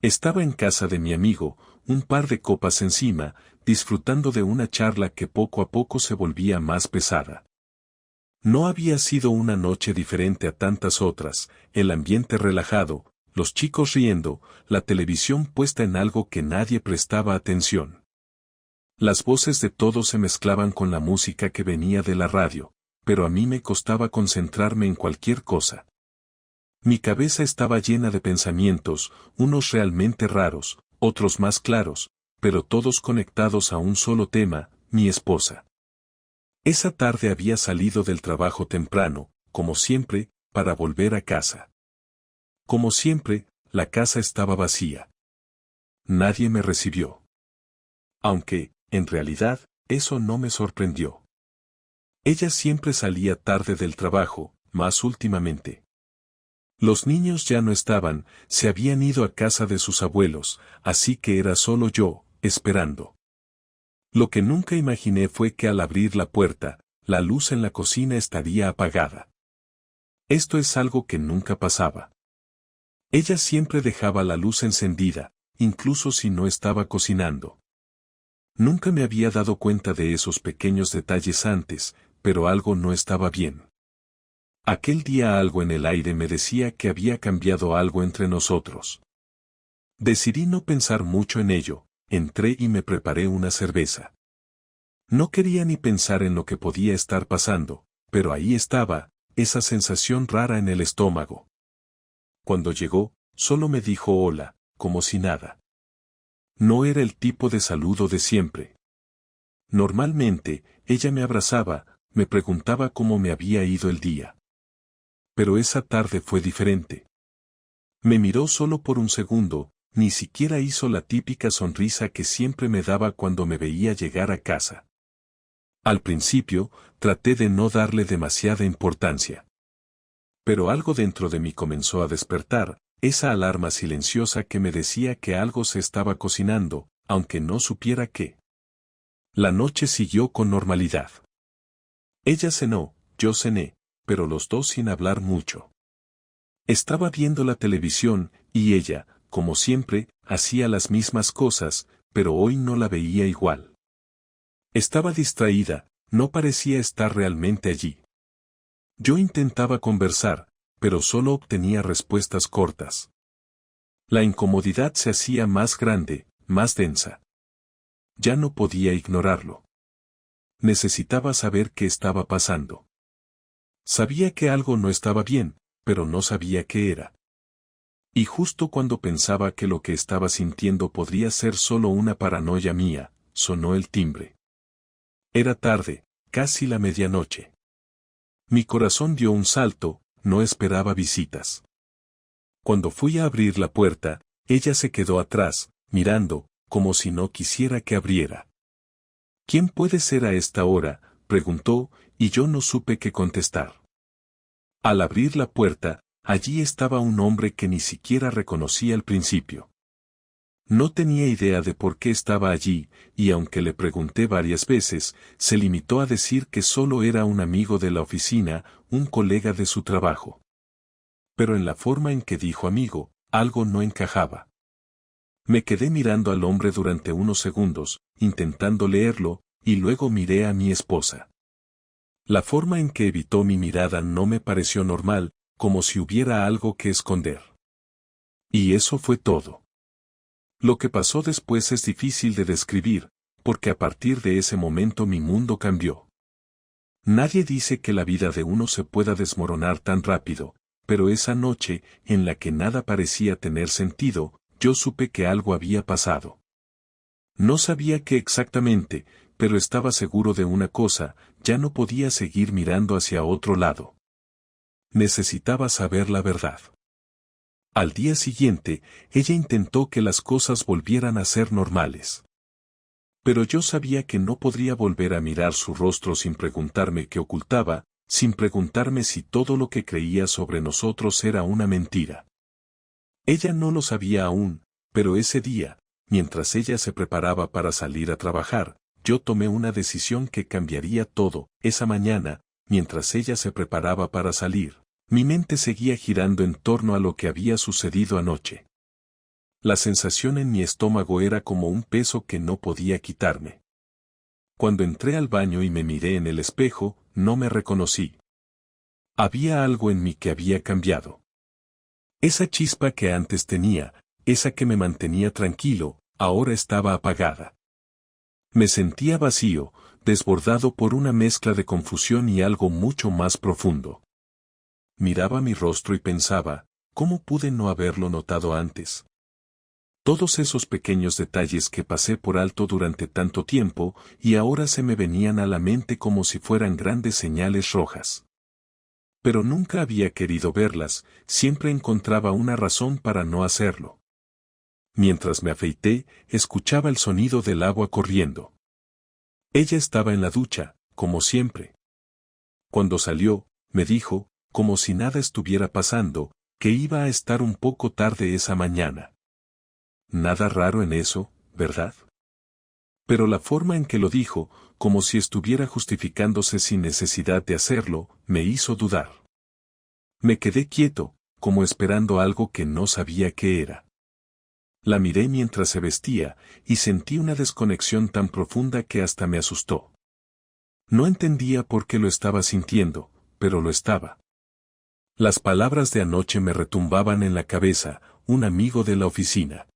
Estaba en casa de mi amigo, un par de copas encima, disfrutando de una charla que poco a poco se volvía más pesada. No había sido una noche diferente a tantas otras, el ambiente relajado, los chicos riendo, la televisión puesta en algo que nadie prestaba atención. Las voces de todos se mezclaban con la música que venía de la radio, pero a mí me costaba concentrarme en cualquier cosa. Mi cabeza estaba llena de pensamientos, unos realmente raros, otros más claros, pero todos conectados a un solo tema, mi esposa. Esa tarde había salido del trabajo temprano, como siempre, para volver a casa. Como siempre, la casa estaba vacía. Nadie me recibió. Aunque, en realidad, eso no me sorprendió. Ella siempre salía tarde del trabajo, más últimamente. Los niños ya no estaban, se habían ido a casa de sus abuelos, así que era solo yo, esperando. Lo que nunca imaginé fue que al abrir la puerta, la luz en la cocina estaría apagada. Esto es algo que nunca pasaba. Ella siempre dejaba la luz encendida, incluso si no estaba cocinando. Nunca me había dado cuenta de esos pequeños detalles antes, pero algo no estaba bien. Aquel día algo en el aire me decía que había cambiado algo entre nosotros. Decidí no pensar mucho en ello, entré y me preparé una cerveza. No quería ni pensar en lo que podía estar pasando, pero ahí estaba, esa sensación rara en el estómago. Cuando llegó, solo me dijo hola, como si nada. No era el tipo de saludo de siempre. Normalmente, ella me abrazaba, me preguntaba cómo me había ido el día. Pero esa tarde fue diferente. Me miró solo por un segundo, ni siquiera hizo la típica sonrisa que siempre me daba cuando me veía llegar a casa. Al principio, traté de no darle demasiada importancia. Pero algo dentro de mí comenzó a despertar, esa alarma silenciosa que me decía que algo se estaba cocinando, aunque no supiera qué. La noche siguió con normalidad. Ella cenó, yo cené, pero los dos sin hablar mucho. Estaba viendo la televisión, y ella, como siempre, hacía las mismas cosas, pero hoy no la veía igual. Estaba distraída, no parecía estar realmente allí. Yo intentaba conversar, pero solo obtenía respuestas cortas. La incomodidad se hacía más grande, más densa. Ya no podía ignorarlo. Necesitaba saber qué estaba pasando. Sabía que algo no estaba bien, pero no sabía qué era. Y justo cuando pensaba que lo que estaba sintiendo podría ser solo una paranoia mía, sonó el timbre. Era tarde, casi la medianoche. Mi corazón dio un salto, no esperaba visitas. Cuando fui a abrir la puerta, ella se quedó atrás, mirando, como si no quisiera que abriera. ¿Quién puede ser a esta hora?, preguntó, y yo no supe qué contestar. Al abrir la puerta, allí estaba un hombre que ni siquiera reconocí al principio. No tenía idea de por qué estaba allí, y aunque le pregunté varias veces, se limitó a decir que solo era un amigo de la oficina, un colega de su trabajo. Pero en la forma en que dijo amigo, algo no encajaba. Me quedé mirando al hombre durante unos segundos, intentando leerlo, y luego miré a mi esposa. La forma en que evitó mi mirada no me pareció normal, como si hubiera algo que esconder. Y eso fue todo. Lo que pasó después es difícil de describir, porque a partir de ese momento mi mundo cambió. Nadie dice que la vida de uno se pueda desmoronar tan rápido, pero esa noche, en la que nada parecía tener sentido, yo supe que algo había pasado. No sabía qué exactamente, pero estaba seguro de una cosa, ya no podía seguir mirando hacia otro lado. Necesitaba saber la verdad. Al día siguiente, ella intentó que las cosas volvieran a ser normales. Pero yo sabía que no podría volver a mirar su rostro sin preguntarme qué ocultaba, sin preguntarme si todo lo que creía sobre nosotros era una mentira. Ella no lo sabía aún, pero ese día, mientras ella se preparaba para salir a trabajar, yo tomé una decisión que cambiaría todo. Esa mañana, mientras ella se preparaba para salir, mi mente seguía girando en torno a lo que había sucedido anoche. La sensación en mi estómago era como un peso que no podía quitarme. Cuando entré al baño y me miré en el espejo, no me reconocí. Había algo en mí que había cambiado. Esa chispa que antes tenía, esa que me mantenía tranquilo, ahora estaba apagada. Me sentía vacío, desbordado por una mezcla de confusión y algo mucho más profundo. Miraba mi rostro y pensaba, ¿cómo pude no haberlo notado antes? Todos esos pequeños detalles que pasé por alto durante tanto tiempo, y ahora se me venían a la mente como si fueran grandes señales rojas. Pero nunca había querido verlas, siempre encontraba una razón para no hacerlo. Mientras me afeité, escuchaba el sonido del agua corriendo. Ella estaba en la ducha, como siempre. Cuando salió, me dijo, como si nada estuviera pasando, que iba a estar un poco tarde esa mañana. Nada raro en eso, ¿verdad? Pero la forma en que lo dijo, como si estuviera justificándose sin necesidad de hacerlo, me hizo dudar. Me quedé quieto, como esperando algo que no sabía qué era. La miré mientras se vestía, y sentí una desconexión tan profunda que hasta me asustó. No entendía por qué lo estaba sintiendo, pero lo estaba. Las palabras de anoche me retumbaban en la cabeza, un amigo de la oficina.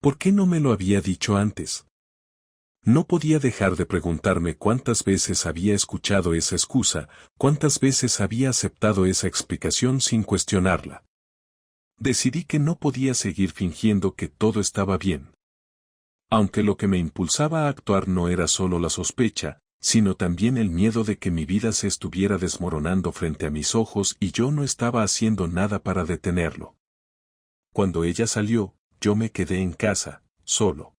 ¿Por qué no me lo había dicho antes? No podía dejar de preguntarme cuántas veces había escuchado esa excusa, cuántas veces había aceptado esa explicación sin cuestionarla. Decidí que no podía seguir fingiendo que todo estaba bien. Aunque lo que me impulsaba a actuar no era solo la sospecha, sino también el miedo de que mi vida se estuviera desmoronando frente a mis ojos y yo no estaba haciendo nada para detenerlo. Cuando ella salió, yo me quedé en casa, solo.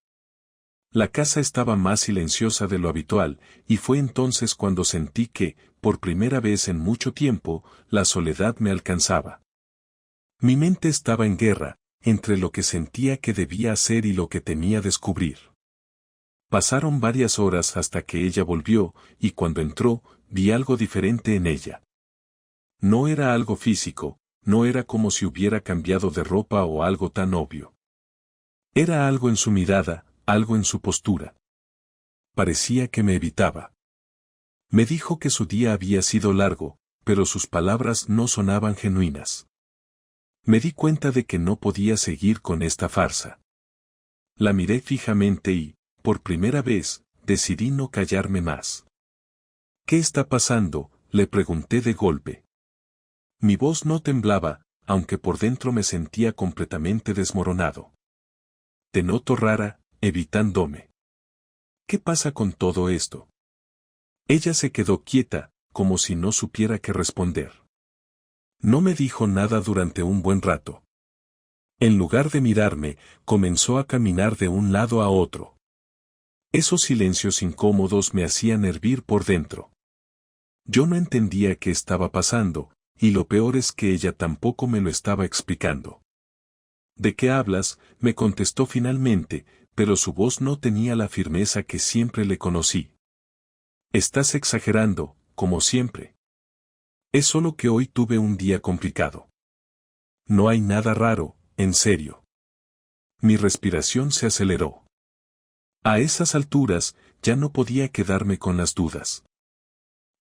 La casa estaba más silenciosa de lo habitual, y fue entonces cuando sentí que, por primera vez en mucho tiempo, la soledad me alcanzaba. Mi mente estaba en guerra, entre lo que sentía que debía hacer y lo que temía descubrir. Pasaron varias horas hasta que ella volvió, y cuando entró, vi algo diferente en ella. No era algo físico, no era como si hubiera cambiado de ropa o algo tan obvio. Era algo en su mirada, algo en su postura. Parecía que me evitaba. Me dijo que su día había sido largo, pero sus palabras no sonaban genuinas. Me di cuenta de que no podía seguir con esta farsa. La miré fijamente y, por primera vez, decidí no callarme más. ¿Qué está pasando?, le pregunté de golpe. Mi voz no temblaba, aunque por dentro me sentía completamente desmoronado. Te noto rara, evitándome. ¿Qué pasa con todo esto? Ella se quedó quieta, como si no supiera qué responder. No me dijo nada durante un buen rato. En lugar de mirarme, comenzó a caminar de un lado a otro. Esos silencios incómodos me hacían hervir por dentro. Yo no entendía qué estaba pasando, y lo peor es que ella tampoco me lo estaba explicando. ¿De qué hablas?, me contestó finalmente, pero su voz no tenía la firmeza que siempre le conocí. Estás exagerando, como siempre. Es solo que hoy tuve un día complicado. No hay nada raro, en serio. Mi respiración se aceleró. A esas alturas, ya no podía quedarme con las dudas.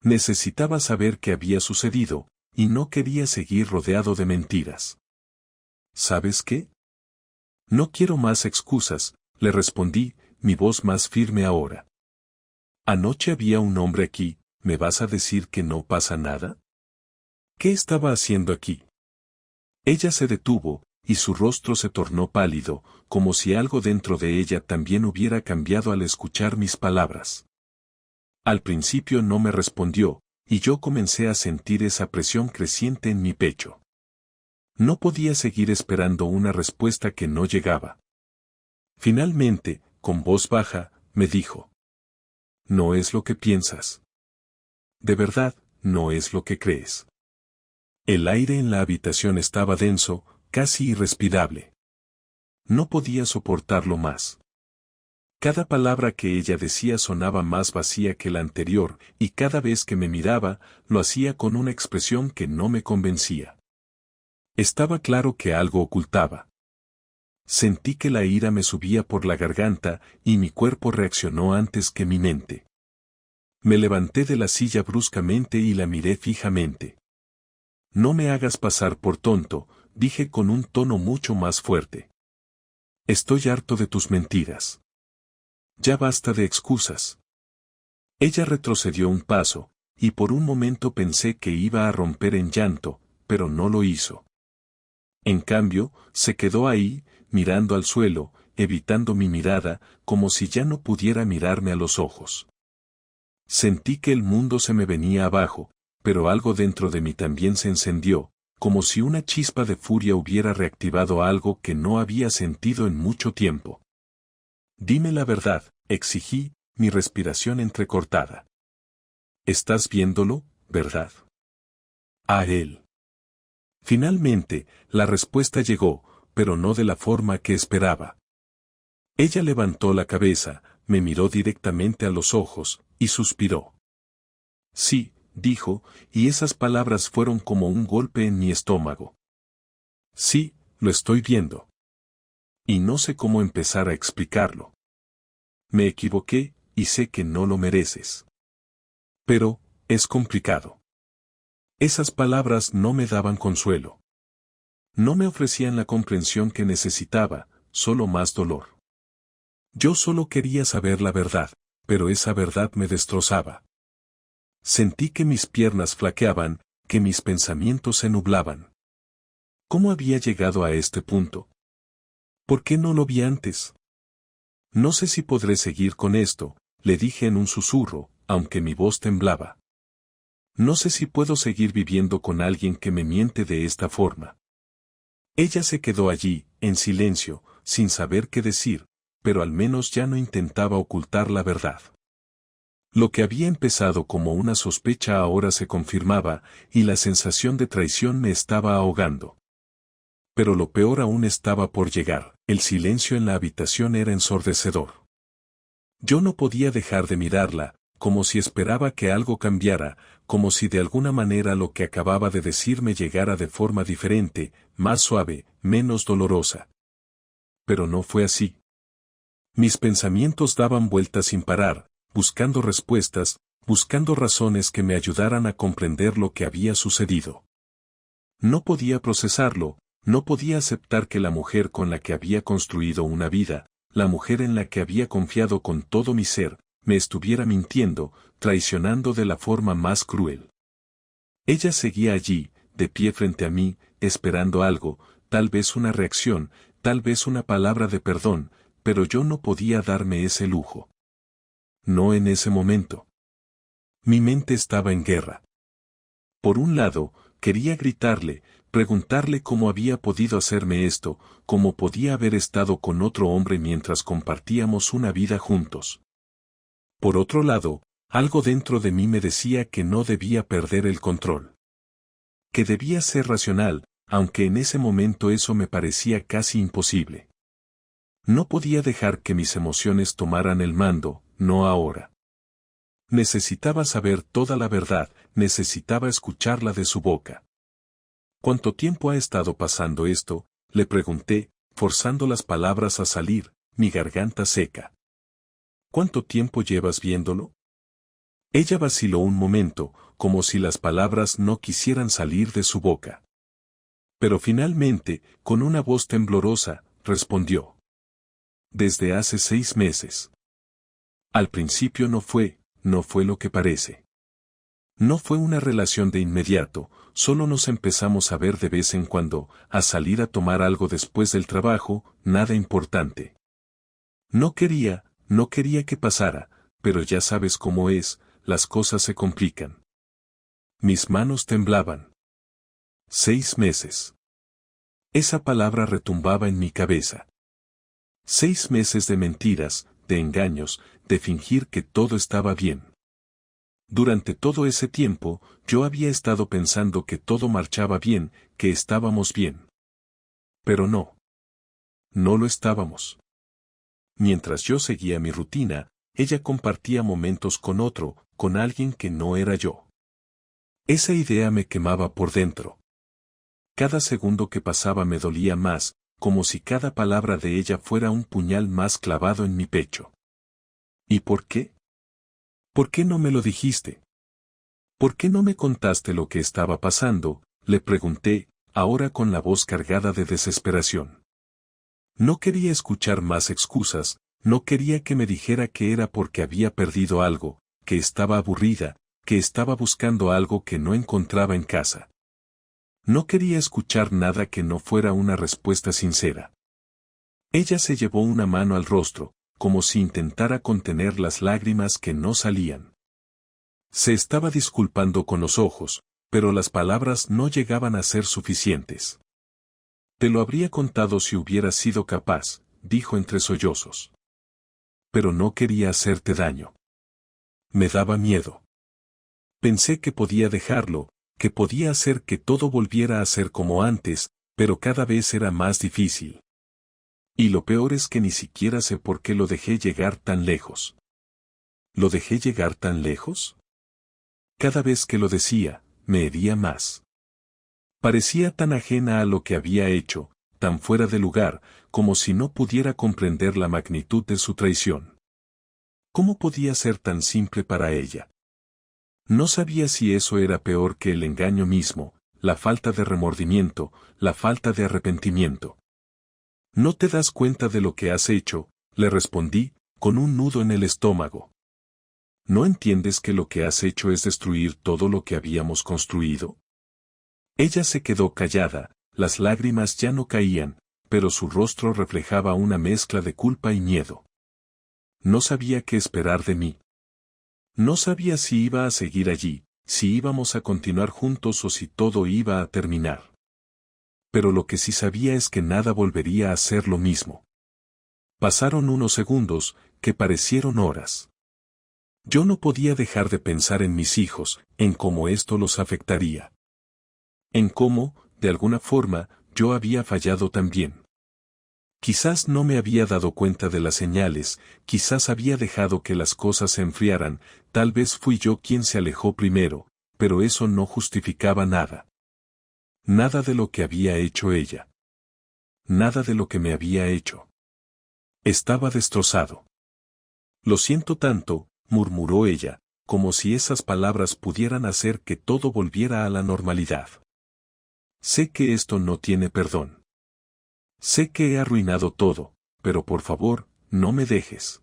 Necesitaba saber qué había sucedido, y no quería seguir rodeado de mentiras. ¿Sabes qué? No quiero más excusas, le respondí, mi voz más firme ahora. Anoche había un hombre aquí, ¿me vas a decir que no pasa nada? ¿Qué estaba haciendo aquí? Ella se detuvo, y su rostro se tornó pálido, como si algo dentro de ella también hubiera cambiado al escuchar mis palabras. Al principio no me respondió, y yo comencé a sentir esa presión creciente en mi pecho. No podía seguir esperando una respuesta que no llegaba. Finalmente, con voz baja, me dijo: No es lo que piensas. De verdad, no es lo que crees. El aire en la habitación estaba denso, casi irrespirable. No podía soportarlo más. Cada palabra que ella decía sonaba más vacía que la anterior, y cada vez que me miraba, lo hacía con una expresión que no me convencía. Estaba claro que algo ocultaba. Sentí que la ira me subía por la garganta y mi cuerpo reaccionó antes que mi mente. Me levanté de la silla bruscamente y la miré fijamente. No me hagas pasar por tonto, dije con un tono mucho más fuerte. Estoy harto de tus mentiras. Ya basta de excusas. Ella retrocedió un paso, y por un momento pensé que iba a romper en llanto, pero no lo hizo. En cambio, se quedó ahí, mirando al suelo, evitando mi mirada, como si ya no pudiera mirarme a los ojos. Sentí que el mundo se me venía abajo, pero algo dentro de mí también se encendió, como si una chispa de furia hubiera reactivado algo que no había sentido en mucho tiempo. Dime la verdad, exigí, mi respiración entrecortada. Estás viéndolo, ¿verdad? A él. Finalmente, la respuesta llegó, pero no de la forma que esperaba. Ella levantó la cabeza, me miró directamente a los ojos, y suspiró. Sí, dijo, y esas palabras fueron como un golpe en mi estómago. Sí, lo estoy viendo. Y no sé cómo empezar a explicarlo. Me equivoqué, y sé que no lo mereces. Pero, es complicado. Esas palabras no me daban consuelo. No me ofrecían la comprensión que necesitaba, solo más dolor. Yo solo quería saber la verdad, pero esa verdad me destrozaba. Sentí que mis piernas flaqueaban, que mis pensamientos se nublaban. ¿Cómo había llegado a este punto? ¿Por qué no lo vi antes? No sé si podré seguir con esto, le dije en un susurro, aunque mi voz temblaba. No sé si puedo seguir viviendo con alguien que me miente de esta forma. Ella se quedó allí, en silencio, sin saber qué decir, pero al menos ya no intentaba ocultar la verdad. Lo que había empezado como una sospecha ahora se confirmaba, y la sensación de traición me estaba ahogando. Pero lo peor aún estaba por llegar, el silencio en la habitación era ensordecedor. Yo no podía dejar de mirarla, como si esperaba que algo cambiara, como si de alguna manera lo que acababa de decirme llegara de forma diferente, más suave, menos dolorosa. Pero no fue así. Mis pensamientos daban vueltas sin parar, buscando respuestas, buscando razones que me ayudaran a comprender lo que había sucedido. No podía procesarlo, no podía aceptar que la mujer con la que había construido una vida, la mujer en la que había confiado con todo mi ser, me estuviera mintiendo, traicionando de la forma más cruel. Ella seguía allí, de pie frente a mí, esperando algo, tal vez una reacción, tal vez una palabra de perdón, pero yo no podía darme ese lujo. No en ese momento. Mi mente estaba en guerra. Por un lado, quería gritarle, preguntarle cómo había podido hacerme esto, cómo podía haber estado con otro hombre mientras compartíamos una vida juntos. Por otro lado, algo dentro de mí me decía que no debía perder el control. Que debía ser racional, aunque en ese momento eso me parecía casi imposible. No podía dejar que mis emociones tomaran el mando, no ahora. Necesitaba saber toda la verdad, necesitaba escucharla de su boca. ¿Cuánto tiempo ha estado pasando esto?, le pregunté, forzando las palabras a salir, mi garganta seca. ¿Cuánto tiempo llevas viéndolo? Ella vaciló un momento, como si las palabras no quisieran salir de su boca. Pero finalmente, con una voz temblorosa, respondió. Desde hace 6 meses. Al principio no fue lo que parece. No fue una relación de inmediato, solo nos empezamos a ver de vez en cuando, a salir a tomar algo después del trabajo, nada importante. No quería que pasara, pero ya sabes cómo es, las cosas se complican. Mis manos temblaban. 6 meses. Esa palabra retumbaba en mi cabeza. 6 meses de mentiras, de engaños, de fingir que todo estaba bien. Durante todo ese tiempo, yo había estado pensando que todo marchaba bien, que estábamos bien. Pero no. No lo estábamos. Mientras yo seguía mi rutina, ella compartía momentos con otro, con alguien que no era yo. Esa idea me quemaba por dentro. Cada segundo que pasaba me dolía más, como si cada palabra de ella fuera un puñal más clavado en mi pecho. ¿Y por qué? ¿Por qué no me lo dijiste? ¿Por qué no me contaste lo que estaba pasando?, le pregunté, ahora con la voz cargada de desesperación. No quería escuchar más excusas, no quería que me dijera que era porque había perdido algo, que estaba aburrida, que estaba buscando algo que no encontraba en casa. No quería escuchar nada que no fuera una respuesta sincera. Ella se llevó una mano al rostro, como si intentara contener las lágrimas que no salían. Se estaba disculpando con los ojos, pero las palabras no llegaban a ser suficientes. Te lo habría contado si hubiera sido capaz, dijo entre sollozos. Pero no quería hacerte daño. Me daba miedo. Pensé que podía dejarlo, que podía hacer que todo volviera a ser como antes, pero cada vez era más difícil. Y lo peor es que ni siquiera sé por qué lo dejé llegar tan lejos. ¿Lo dejé llegar tan lejos? Cada vez que lo decía, me hería más. Parecía tan ajena a lo que había hecho, tan fuera de lugar, como si no pudiera comprender la magnitud de su traición. ¿Cómo podía ser tan simple para ella? No sabía si eso era peor que el engaño mismo, la falta de remordimiento, la falta de arrepentimiento. ¿No te das cuenta de lo que has hecho?, le respondí, con un nudo en el estómago. ¿No entiendes que lo que has hecho es destruir todo lo que habíamos construido? Ella se quedó callada, las lágrimas ya no caían, pero su rostro reflejaba una mezcla de culpa y miedo. No sabía qué esperar de mí. No sabía si iba a seguir allí, si íbamos a continuar juntos o si todo iba a terminar. Pero lo que sí sabía es que nada volvería a ser lo mismo. Pasaron unos segundos, que parecieron horas. Yo no podía dejar de pensar en mis hijos, en cómo esto los afectaría. En cómo, de alguna forma, yo había fallado también. Quizás no me había dado cuenta de las señales, quizás había dejado que las cosas se enfriaran, tal vez fui yo quien se alejó primero, pero eso no justificaba nada. Nada de lo que había hecho ella. Nada de lo que me había hecho. Estaba destrozado. Lo siento tanto, murmuró ella, como si esas palabras pudieran hacer que todo volviera a la normalidad. Sé que esto no tiene perdón. Sé que he arruinado todo, pero por favor, no me dejes.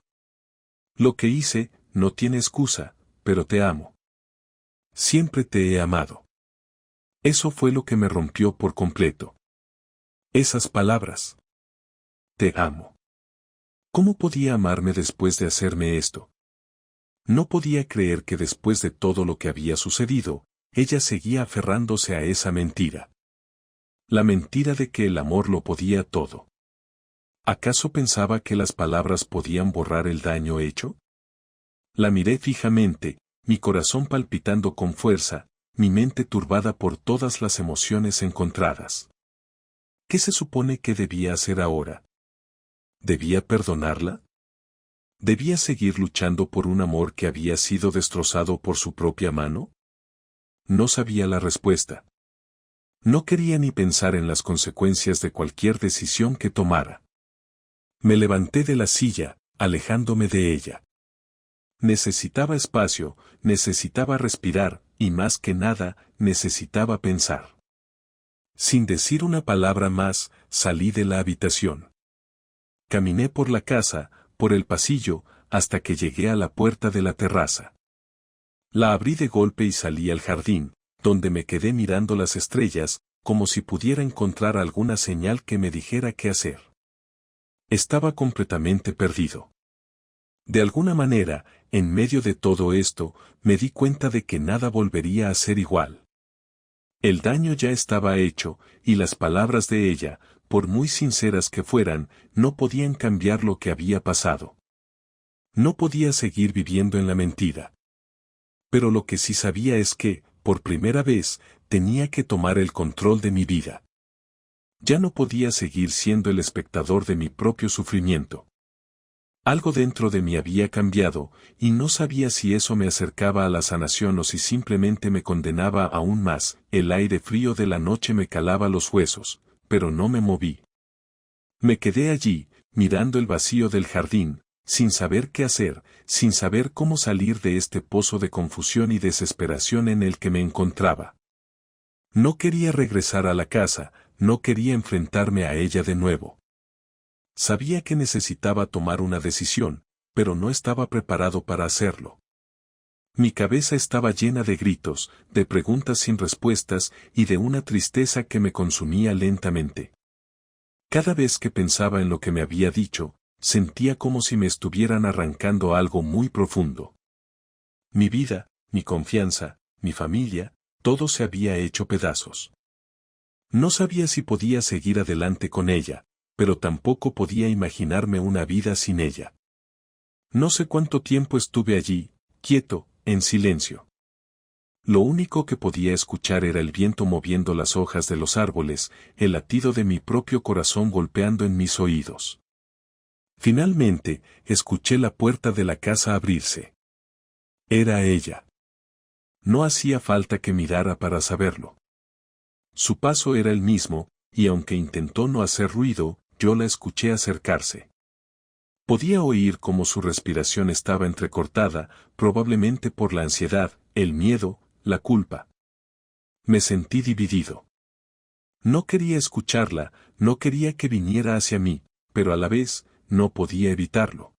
Lo que hice, no tiene excusa, pero te amo. Siempre te he amado. Eso fue lo que me rompió por completo. Esas palabras. Te amo. ¿Cómo podía amarme después de hacerme esto? No podía creer que después de todo lo que había sucedido, ella seguía aferrándose a esa mentira. La mentira de que el amor lo podía todo. ¿Acaso pensaba que las palabras podían borrar el daño hecho? La miré fijamente, mi corazón palpitando con fuerza, mi mente turbada por todas las emociones encontradas. ¿Qué se supone que debía hacer ahora? ¿Debía perdonarla? ¿Debía seguir luchando por un amor que había sido destrozado por su propia mano? No sabía la respuesta. No quería ni pensar en las consecuencias de cualquier decisión que tomara. Me levanté de la silla, alejándome de ella. Necesitaba espacio, necesitaba respirar, y más que nada, necesitaba pensar. Sin decir una palabra más, salí de la habitación. Caminé por la casa, por el pasillo, hasta que llegué a la puerta de la terraza. La abrí de golpe y salí al jardín, donde me quedé mirando las estrellas, como si pudiera encontrar alguna señal que me dijera qué hacer. Estaba completamente perdido. De alguna manera, en medio de todo esto, me di cuenta de que nada volvería a ser igual. El daño ya estaba hecho, y las palabras de ella, por muy sinceras que fueran, no podían cambiar lo que había pasado. No podía seguir viviendo en la mentira. Pero lo que sí sabía es que, por primera vez, tenía que tomar el control de mi vida. Ya no podía seguir siendo el espectador de mi propio sufrimiento. Algo dentro de mí había cambiado, y no sabía si eso me acercaba a la sanación o si simplemente me condenaba aún más. El aire frío de la noche me calaba los huesos, pero no me moví. Me quedé allí, mirando el vacío del jardín, sin saber qué hacer, sin saber cómo salir de este pozo de confusión y desesperación en el que me encontraba. No quería regresar a la casa, no quería enfrentarme a ella de nuevo. Sabía que necesitaba tomar una decisión, pero no estaba preparado para hacerlo. Mi cabeza estaba llena de gritos, de preguntas sin respuestas y de una tristeza que me consumía lentamente. Cada vez que pensaba en lo que me había dicho, sentía como si me estuvieran arrancando algo muy profundo. Mi vida, mi confianza, mi familia, todo se había hecho pedazos. No sabía si podía seguir adelante con ella, pero tampoco podía imaginarme una vida sin ella. No sé cuánto tiempo estuve allí, quieto, en silencio. Lo único que podía escuchar era el viento moviendo las hojas de los árboles, el latido de mi propio corazón golpeando en mis oídos. Finalmente, escuché la puerta de la casa abrirse. Era ella. No hacía falta que mirara para saberlo. Su paso era el mismo, y aunque intentó no hacer ruido, yo la escuché acercarse. Podía oír cómo su respiración estaba entrecortada, probablemente por la ansiedad, el miedo, la culpa. Me sentí dividido. No quería escucharla, no quería que viniera hacia mí, pero a la vez, no podía evitarlo.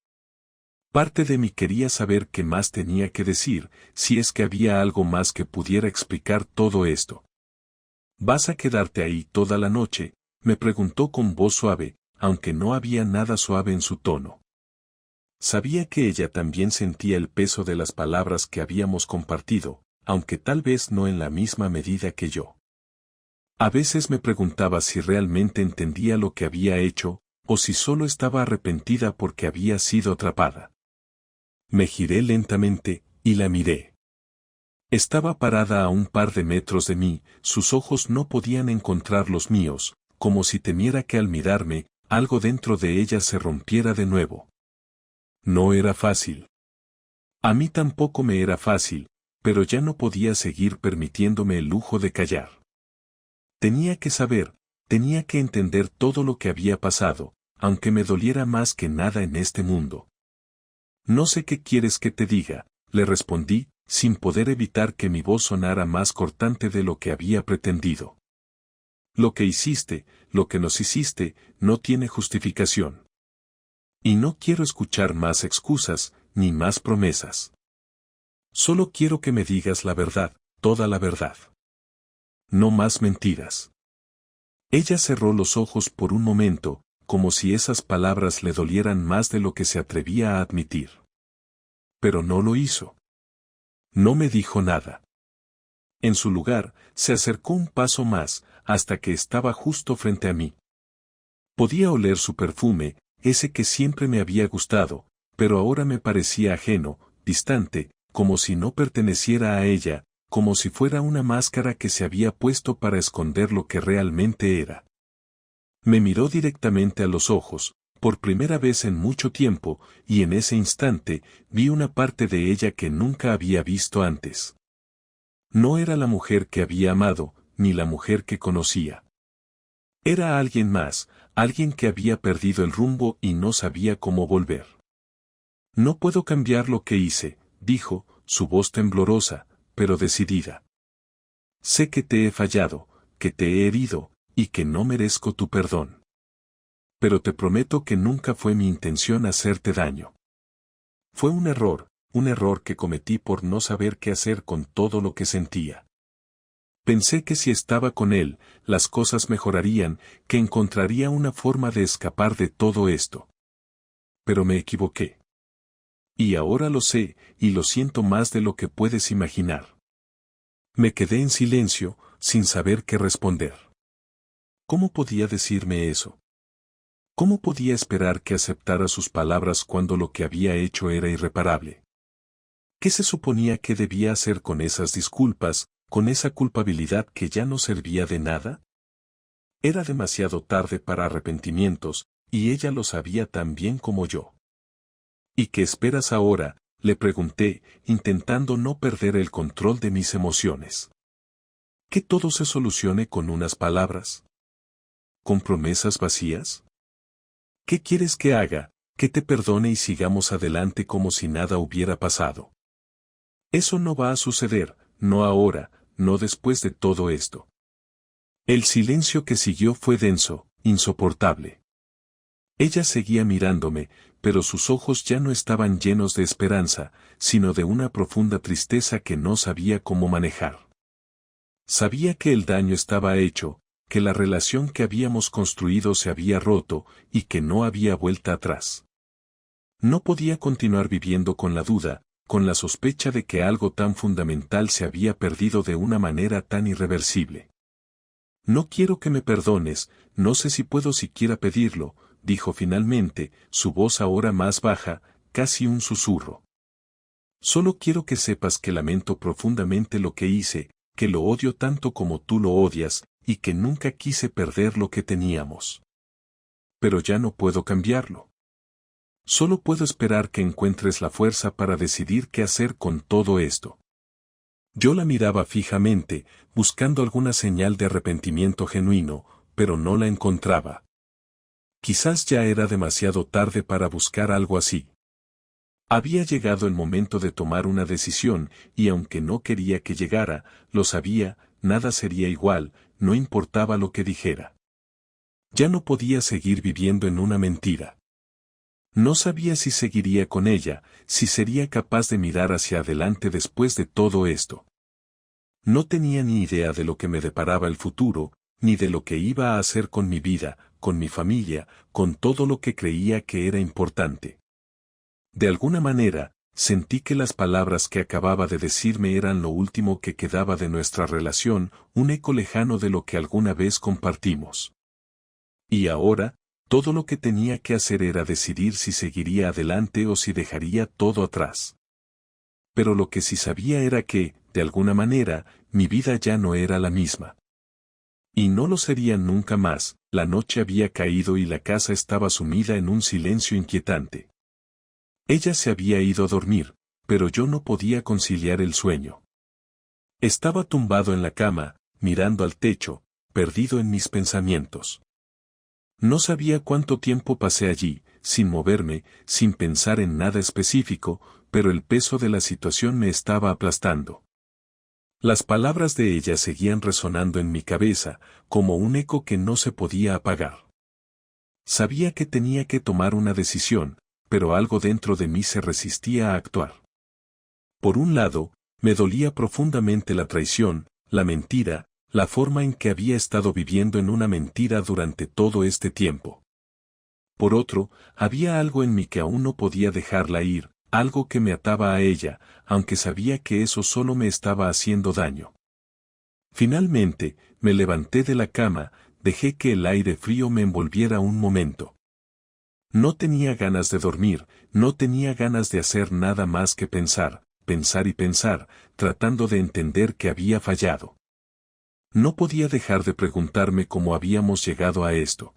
Parte de mí quería saber qué más tenía que decir, si es que había algo más que pudiera explicar todo esto. ¿Vas a quedarte ahí toda la noche?, me preguntó con voz suave, aunque no había nada suave en su tono. Sabía que ella también sentía el peso de las palabras que habíamos compartido, aunque tal vez no en la misma medida que yo. A veces me preguntaba si realmente entendía lo que había hecho, o si solo estaba arrepentida porque había sido atrapada. Me giré lentamente, y la miré. Estaba parada a un par de metros de mí, sus ojos no podían encontrar los míos, como si temiera que al mirarme, algo dentro de ella se rompiera de nuevo. No era fácil. A mí tampoco me era fácil, pero ya no podía seguir permitiéndome el lujo de callar. Tenía que saber, tenía que entender todo lo que había pasado, aunque me doliera más que nada en este mundo. No sé qué quieres que te diga, le respondí, sin poder evitar que mi voz sonara más cortante de lo que había pretendido. Lo que hiciste, lo que nos hiciste, no tiene justificación. Y no quiero escuchar más excusas, ni más promesas. Solo quiero que me digas la verdad, toda la verdad. No más mentiras. Ella cerró los ojos por un momento, como si esas palabras le dolieran más de lo que se atrevía a admitir. Pero no lo hizo. No me dijo nada. En su lugar, se acercó un paso más, hasta que estaba justo frente a mí. Podía oler su perfume, ese que siempre me había gustado, pero ahora me parecía ajeno, distante, como si no perteneciera a ella, como si fuera una máscara que se había puesto para esconder lo que realmente era. Me miró directamente a los ojos, por primera vez en mucho tiempo, y en ese instante, vi una parte de ella que nunca había visto antes. No era la mujer que había amado, ni la mujer que conocía. Era alguien más, alguien que había perdido el rumbo y no sabía cómo volver. No puedo cambiar lo que hice, dijo, su voz temblorosa, pero decidida. Sé que te he fallado, que te he herido, y que no merezco tu perdón. Pero te prometo que nunca fue mi intención hacerte daño. Fue un error que cometí por no saber qué hacer con todo lo que sentía. Pensé que si estaba con él, las cosas mejorarían, que encontraría una forma de escapar de todo esto. Pero me equivoqué. Y ahora lo sé, y lo siento más de lo que puedes imaginar. Me quedé en silencio, sin saber qué responder. ¿Cómo podía decirme eso? ¿Cómo podía esperar que aceptara sus palabras cuando lo que había hecho era irreparable? ¿Qué se suponía que debía hacer con esas disculpas, con esa culpabilidad que ya no servía de nada? Era demasiado tarde para arrepentimientos, y ella lo sabía tan bien como yo. ¿Y qué esperas ahora?, le pregunté, intentando no perder el control de mis emociones. ¿Que todo se solucione con unas palabras? ¿Con promesas vacías? ¿Qué quieres que haga? Que te perdone y sigamos adelante como si nada hubiera pasado. Eso no va a suceder, no ahora, no después de todo esto. El silencio que siguió fue denso, insoportable. Ella seguía mirándome, pero sus ojos ya no estaban llenos de esperanza, sino de una profunda tristeza que no sabía cómo manejar. Sabía que el daño estaba hecho, que la relación que habíamos construido se había roto y que no había vuelta atrás. No podía continuar viviendo con la duda, con la sospecha de que algo tan fundamental se había perdido de una manera tan irreversible. No quiero que me perdones, no sé si puedo siquiera pedirlo, dijo finalmente, su voz ahora más baja, casi un susurro. Solo quiero que sepas que lamento profundamente lo que hice, que lo odio tanto como tú lo odias, y que nunca quise perder lo que teníamos. Pero ya no puedo cambiarlo. Solo puedo esperar que encuentres la fuerza para decidir qué hacer con todo esto. Yo la miraba fijamente, buscando alguna señal de arrepentimiento genuino, pero no la encontraba. Quizás ya era demasiado tarde para buscar algo así. Había llegado el momento de tomar una decisión, y aunque no quería que llegara, lo sabía, nada sería igual, no importaba lo que dijera. Ya no podía seguir viviendo en una mentira. No sabía si seguiría con ella, si sería capaz de mirar hacia adelante después de todo esto. No tenía ni idea de lo que me deparaba el futuro, ni de lo que iba a hacer con mi vida, con mi familia, con todo lo que creía que era importante. De alguna manera, sentí que las palabras que acababa de decirme eran lo último que quedaba de nuestra relación, un eco lejano de lo que alguna vez compartimos. Y ahora, todo lo que tenía que hacer era decidir si seguiría adelante o si dejaría todo atrás. Pero lo que sí sabía era que, de alguna manera, mi vida ya no era la misma. Y no lo sería nunca más, la noche había caído y la casa estaba sumida en un silencio inquietante. Ella se había ido a dormir, pero yo no podía conciliar el sueño. Estaba tumbado en la cama, mirando al techo, perdido en mis pensamientos. No sabía cuánto tiempo pasé allí, sin moverme, sin pensar en nada específico, pero el peso de la situación me estaba aplastando. Las palabras de ella seguían resonando en mi cabeza, como un eco que no se podía apagar. Sabía que tenía que tomar una decisión, pero algo dentro de mí se resistía a actuar. Por un lado, me dolía profundamente la traición, la mentira, la forma en que había estado viviendo en una mentira durante todo este tiempo. Por otro, había algo en mí que aún no podía dejarla ir, algo que me ataba a ella, aunque sabía que eso solo me estaba haciendo daño. Finalmente, me levanté de la cama, dejé que el aire frío me envolviera un momento. No tenía ganas de dormir, no tenía ganas de hacer nada más que pensar, pensar y pensar, tratando de entender que había fallado. No podía dejar de preguntarme cómo habíamos llegado a esto.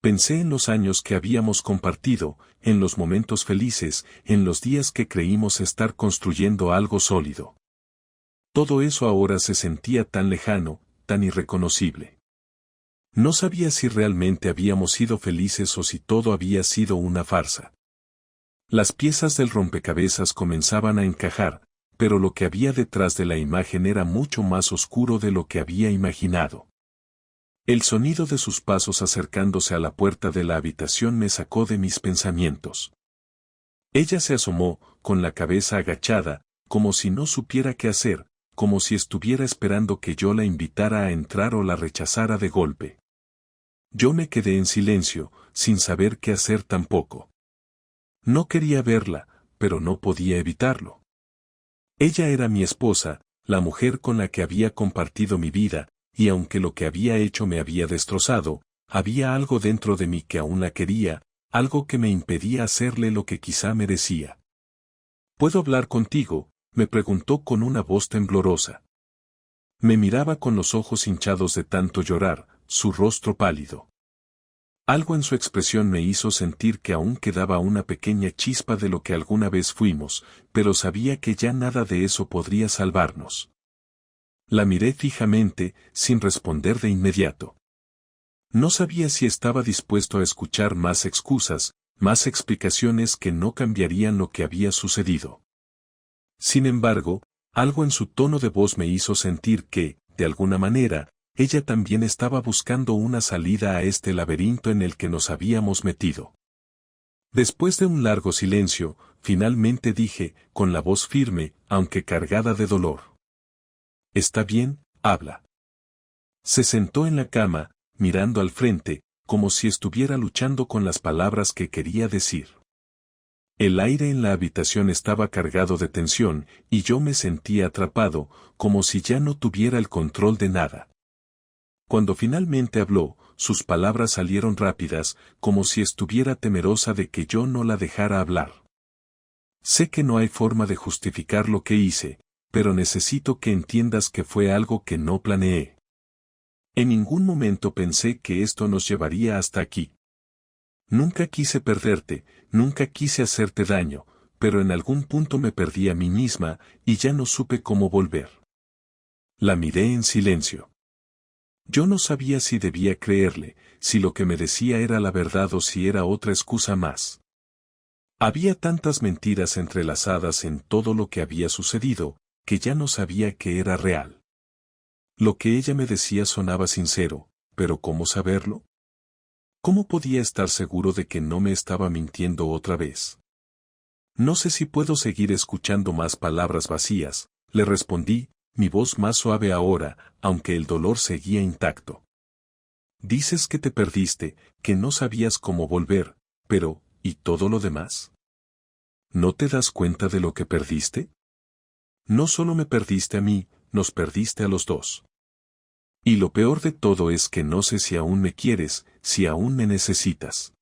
Pensé en los años que habíamos compartido, en los momentos felices, en los días que creímos estar construyendo algo sólido. Todo eso ahora se sentía tan lejano, tan irreconocible. No sabía si realmente habíamos sido felices o si todo había sido una farsa. Las piezas del rompecabezas comenzaban a encajar, pero lo que había detrás de la imagen era mucho más oscuro de lo que había imaginado. El sonido de sus pasos acercándose a la puerta de la habitación me sacó de mis pensamientos. Ella se asomó, con la cabeza agachada, como si no supiera qué hacer, como si estuviera esperando que yo la invitara a entrar o la rechazara de golpe. Yo me quedé en silencio, sin saber qué hacer tampoco. No quería verla, pero no podía evitarlo. Ella era mi esposa, la mujer con la que había compartido mi vida, y aunque lo que había hecho me había destrozado, había algo dentro de mí que aún la quería, algo que me impedía hacerle lo que quizá merecía. ¿Puedo hablar contigo?, me preguntó con una voz temblorosa. Me miraba con los ojos hinchados de tanto llorar, su rostro pálido. Algo en su expresión me hizo sentir que aún quedaba una pequeña chispa de lo que alguna vez fuimos, pero sabía que ya nada de eso podría salvarnos. La miré fijamente, sin responder de inmediato. No sabía si estaba dispuesto a escuchar más excusas, más explicaciones que no cambiarían lo que había sucedido. Sin embargo, algo en su tono de voz me hizo sentir que, de alguna manera, ella también estaba buscando una salida a este laberinto en el que nos habíamos metido. Después de un largo silencio, finalmente dije, con la voz firme, aunque cargada de dolor. Está bien, habla. Se sentó en la cama, mirando al frente, como si estuviera luchando con las palabras que quería decir. El aire en la habitación estaba cargado de tensión, y yo me sentía atrapado, como si ya no tuviera el control de nada. Cuando finalmente habló, sus palabras salieron rápidas, como si estuviera temerosa de que yo no la dejara hablar. Sé que no hay forma de justificar lo que hice, pero necesito que entiendas que fue algo que no planeé. En ningún momento pensé que esto nos llevaría hasta aquí. Nunca quise perderte, nunca quise hacerte daño, pero en algún punto me perdí a mí misma, y ya no supe cómo volver. La miré en silencio. Yo no sabía si debía creerle, si lo que me decía era la verdad o si era otra excusa más. Había tantas mentiras entrelazadas en todo lo que había sucedido, que ya no sabía qué era real. Lo que ella me decía sonaba sincero, pero ¿cómo saberlo? ¿Cómo podía estar seguro de que no me estaba mintiendo otra vez? No sé si puedo seguir escuchando más palabras vacías, le respondí, mi voz más suave ahora, aunque el dolor seguía intacto. Dices que te perdiste, que no sabías cómo volver, pero, ¿y todo lo demás? ¿No te das cuenta de lo que perdiste? No solo me perdiste a mí, nos perdiste a los dos. Y lo peor de todo es que no sé si aún me quieres, si aún me necesitas.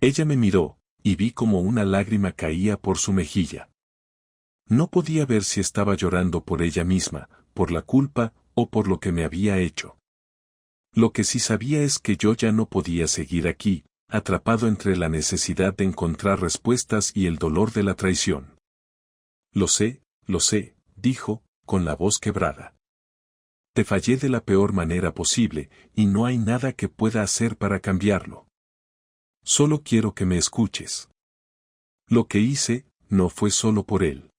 Ella me miró, y vi como una lágrima caía por su mejilla. No podía ver si estaba llorando por ella misma, por la culpa, o por lo que me había hecho. Lo que sí sabía es que yo ya no podía seguir aquí, atrapado entre la necesidad de encontrar respuestas y el dolor de la traición. Lo sé, dijo, con la voz quebrada. Te fallé de la peor manera posible, y no hay nada que pueda hacer para cambiarlo. Solo quiero que me escuches. Lo que hice, no fue solo por él.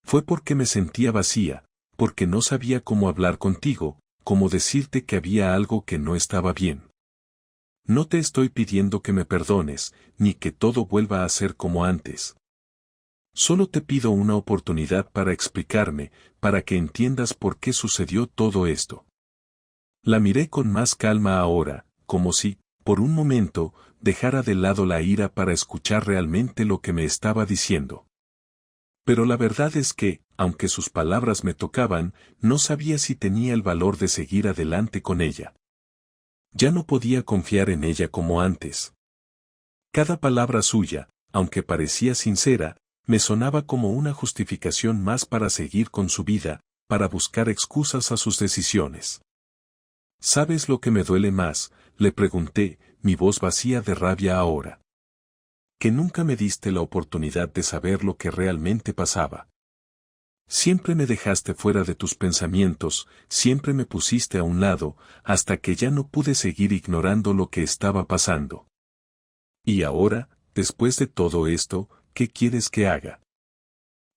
Fue porque me sentía vacía, porque no sabía cómo hablar contigo, cómo decirte que había algo que no estaba bien. No te estoy pidiendo que me perdones, ni que todo vuelva a ser como antes. Solo te pido una oportunidad para explicarme, para que entiendas por qué sucedió todo esto. La miré con más calma ahora, como si, por un momento, dejara de lado la ira para escuchar realmente lo que me estaba diciendo. Pero la verdad es que, aunque sus palabras me tocaban, no sabía si tenía el valor de seguir adelante con ella. Ya no podía confiar en ella como antes. Cada palabra suya, aunque parecía sincera, me sonaba como una justificación más para seguir con su vida, para buscar excusas a sus decisiones. ¿Sabes lo que me duele más?, le pregunté, mi voz vacía de rabia ahora. Que nunca me diste la oportunidad de saber lo que realmente pasaba. Siempre me dejaste fuera de tus pensamientos, siempre me pusiste a un lado, hasta que ya no pude seguir ignorando lo que estaba pasando. Y ahora, después de todo esto, ¿qué quieres que haga?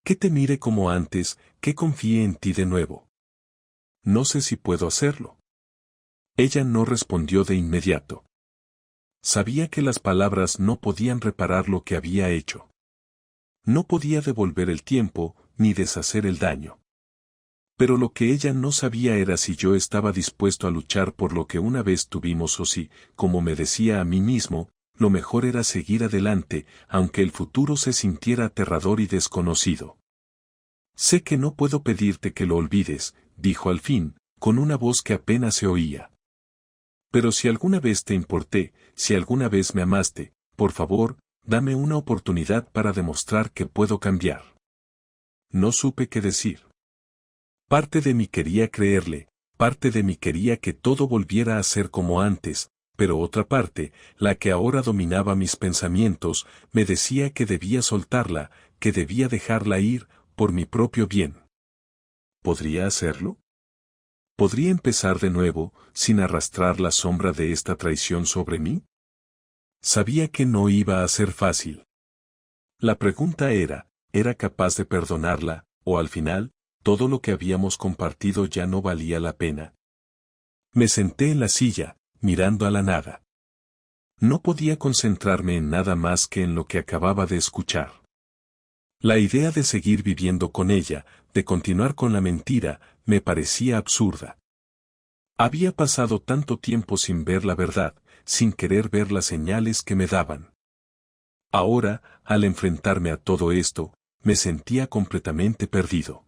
Que te mire como antes, que confíe en ti de nuevo. No sé si puedo hacerlo. Ella no respondió de inmediato. Sabía que las palabras no podían reparar lo que había hecho. No podía devolver el tiempo, ni deshacer el daño. Pero lo que ella no sabía era si yo estaba dispuesto a luchar por lo que una vez tuvimos o si, como me decía a mí mismo, lo mejor era seguir adelante, aunque el futuro se sintiera aterrador y desconocido. Sé que no puedo pedirte que lo olvides, dijo al fin, con una voz que apenas se oía. Pero si alguna vez te importé, si alguna vez me amaste, por favor, dame una oportunidad para demostrar que puedo cambiar. No supe qué decir. Parte de mí quería creerle, parte de mí quería que todo volviera a ser como antes, pero otra parte, la que ahora dominaba mis pensamientos, me decía que debía soltarla, que debía dejarla ir, por mi propio bien. ¿Podría hacerlo? ¿Podría empezar de nuevo, sin arrastrar la sombra de esta traición sobre mí? Sabía que no iba a ser fácil. La pregunta ¿era capaz de perdonarla, o al final, todo lo que habíamos compartido ya no valía la pena? Me senté en la silla, mirando a la nada. No podía concentrarme en nada más que en lo que acababa de escuchar. La idea de seguir viviendo con ella, de continuar con la mentira, me parecía absurda. Había pasado tanto tiempo sin ver la verdad, sin querer ver las señales que me daban. Ahora, al enfrentarme a todo esto, me sentía completamente perdido.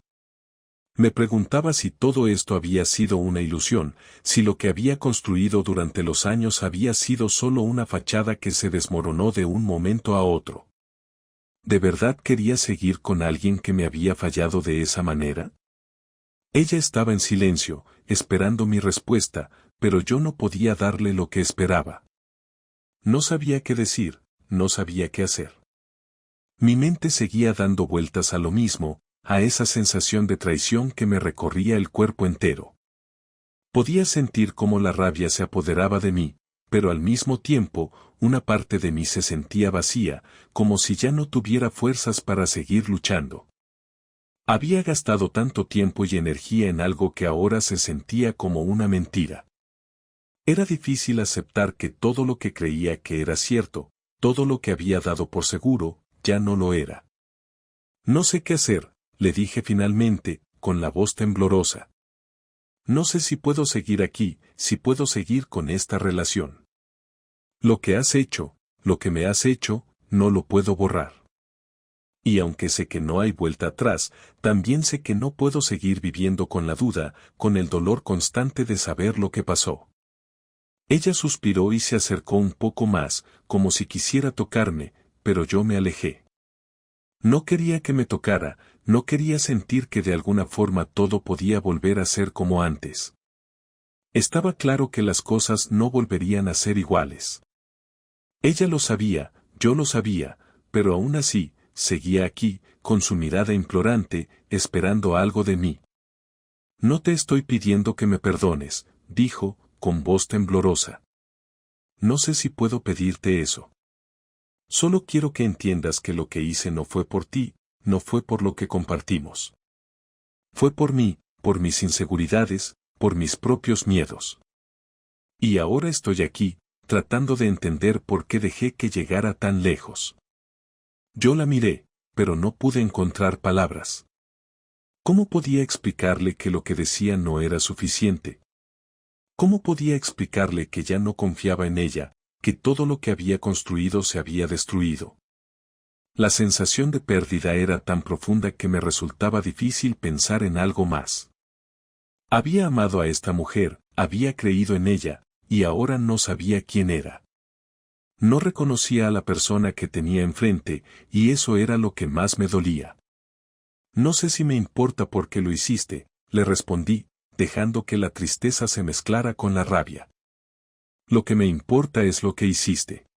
Me preguntaba si todo esto había sido una ilusión, si lo que había construido durante los años había sido solo una fachada que se desmoronó de un momento a otro. ¿De verdad quería seguir con alguien que me había fallado de esa manera? Ella estaba en silencio, esperando mi respuesta, pero yo no podía darle lo que esperaba. No sabía qué decir, no sabía qué hacer. Mi mente seguía dando vueltas a lo mismo, a esa sensación de traición que me recorría el cuerpo entero. Podía sentir cómo la rabia se apoderaba de mí, pero al mismo tiempo, una parte de mí se sentía vacía, como si ya no tuviera fuerzas para seguir luchando. Había gastado tanto tiempo y energía en algo que ahora se sentía como una mentira. Era difícil aceptar que todo lo que creía que era cierto, todo lo que había dado por seguro, ya no lo era. No sé qué hacer, le dije finalmente, con la voz temblorosa. No sé si puedo seguir aquí, si puedo seguir con esta relación. Lo que has hecho, lo que me has hecho, no lo puedo borrar. Y aunque sé que no hay vuelta atrás, también sé que no puedo seguir viviendo con la duda, con el dolor constante de saber lo que pasó. Ella suspiró y se acercó un poco más, como si quisiera tocarme, pero yo me alejé. No quería que me tocara, no quería sentir que de alguna forma todo podía volver a ser como antes. Estaba claro que las cosas no volverían a ser iguales. Ella lo sabía, yo lo sabía, pero aún así, seguía aquí, con su mirada implorante, esperando algo de mí. No te estoy pidiendo que me perdones, dijo, con voz temblorosa. No sé si puedo pedirte eso. Solo quiero que entiendas que lo que hice no fue por ti, no fue por lo que compartimos. Fue por mí, por mis inseguridades, por mis propios miedos. Y ahora estoy aquí, tratando de entender por qué dejé que llegara tan lejos. Yo la miré, pero no pude encontrar palabras. ¿Cómo podía explicarle que lo que decía no era suficiente? ¿Cómo podía explicarle que ya no confiaba en ella, que todo lo que había construido se había destruido? La sensación de pérdida era tan profunda que me resultaba difícil pensar en algo más. Había amado a esta mujer, había creído en ella, y ahora no sabía quién era. No reconocía a la persona que tenía enfrente, y eso era lo que más me dolía. No sé si me importa por qué lo hiciste, le respondí, dejando que la tristeza se mezclara con la rabia. Lo que me importa es lo que hiciste.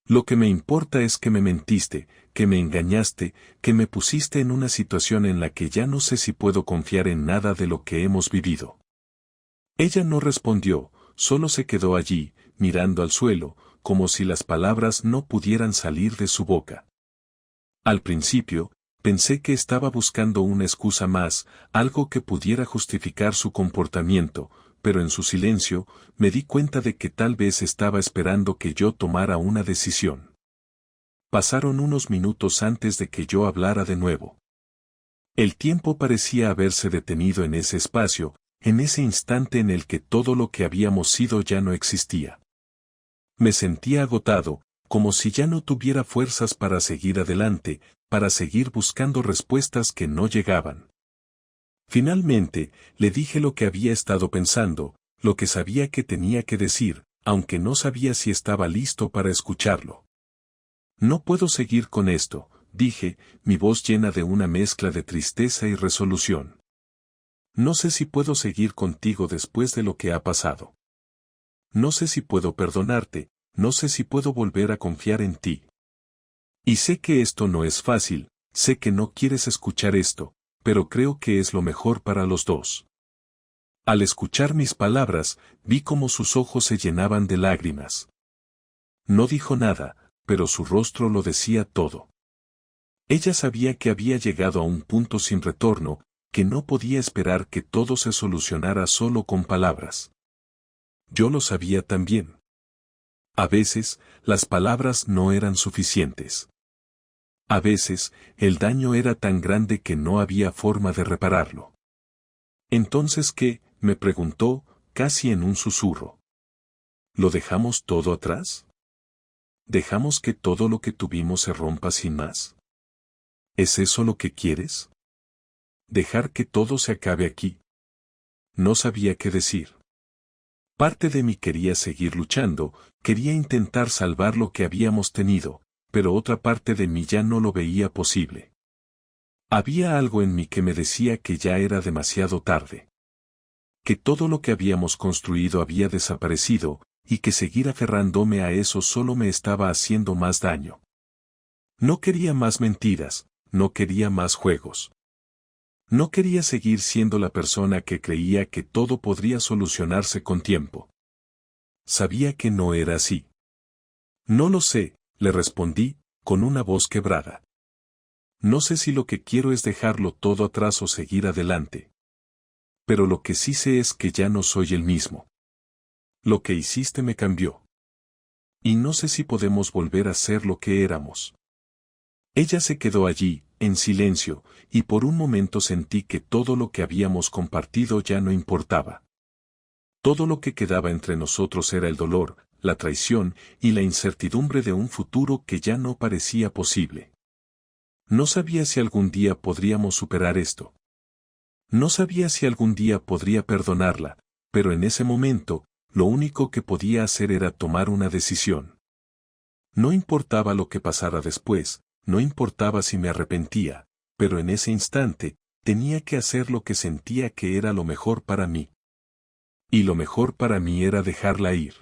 Lo que me importa es que me mentiste, que me engañaste, que me pusiste en una situación en la que ya no sé si puedo confiar en nada de lo que hemos vivido. Ella no respondió, solo se quedó allí, mirando al suelo, como si las palabras no pudieran salir de su boca. Al principio, pensé que estaba buscando una excusa más, algo que pudiera justificar su comportamiento, pero en su silencio, me di cuenta de que tal vez estaba esperando que yo tomara una decisión. Pasaron unos minutos antes de que yo hablara de nuevo. El tiempo parecía haberse detenido en ese espacio, en ese instante en el que todo lo que habíamos sido ya no existía. Me sentía agotado, como si ya no tuviera fuerzas para seguir adelante, para seguir buscando respuestas que no llegaban. Finalmente, le dije lo que había estado pensando, lo que sabía que tenía que decir, aunque no sabía si estaba listo para escucharlo. No puedo seguir con esto, dije, mi voz llena de una mezcla de tristeza y resolución. No sé si puedo seguir contigo después de lo que ha pasado. No sé si puedo perdonarte, no sé si puedo volver a confiar en ti. Y sé que esto no es fácil, sé que no quieres escuchar esto, pero creo que es lo mejor para los dos. Al escuchar mis palabras, vi cómo sus ojos se llenaban de lágrimas. No dijo nada, pero su rostro lo decía todo. Ella sabía que había llegado a un punto sin retorno, que no podía esperar que todo se solucionara solo con palabras. Yo lo sabía también. A veces, las palabras no eran suficientes. A veces, el daño era tan grande que no había forma de repararlo. Entonces, ¿qué?, me preguntó, casi en un susurro. ¿Lo dejamos todo atrás? ¿Dejamos que todo lo que tuvimos se rompa sin más? ¿Es eso lo que quieres? ¿Dejar que todo se acabe aquí? No sabía qué decir. Parte de mí quería seguir luchando, quería intentar salvar lo que habíamos tenido, pero otra parte de mí ya no lo veía posible. Había algo en mí que me decía que ya era demasiado tarde. Que todo lo que habíamos construido había desaparecido, y que seguir aferrándome a eso solo me estaba haciendo más daño. No quería más mentiras, no quería más juegos. No quería seguir siendo la persona que creía que todo podría solucionarse con tiempo. Sabía que no era así. No lo sé, le respondí, con una voz quebrada. No sé si lo que quiero es dejarlo todo atrás o seguir adelante. Pero lo que sí sé es que ya no soy el mismo. Lo que hiciste me cambió. Y no sé si podemos volver a ser lo que éramos. Ella se quedó allí, en silencio, y por un momento sentí que todo lo que habíamos compartido ya no importaba. Todo lo que quedaba entre nosotros era el dolor, la traición y la incertidumbre de un futuro que ya no parecía posible. No sabía si algún día podríamos superar esto. No sabía si algún día podría perdonarla, pero en ese momento, lo único que podía hacer era tomar una decisión. No importaba lo que pasara después, no importaba si me arrepentía, pero en ese instante, tenía que hacer lo que sentía que era lo mejor para mí. Y lo mejor para mí era dejarla ir.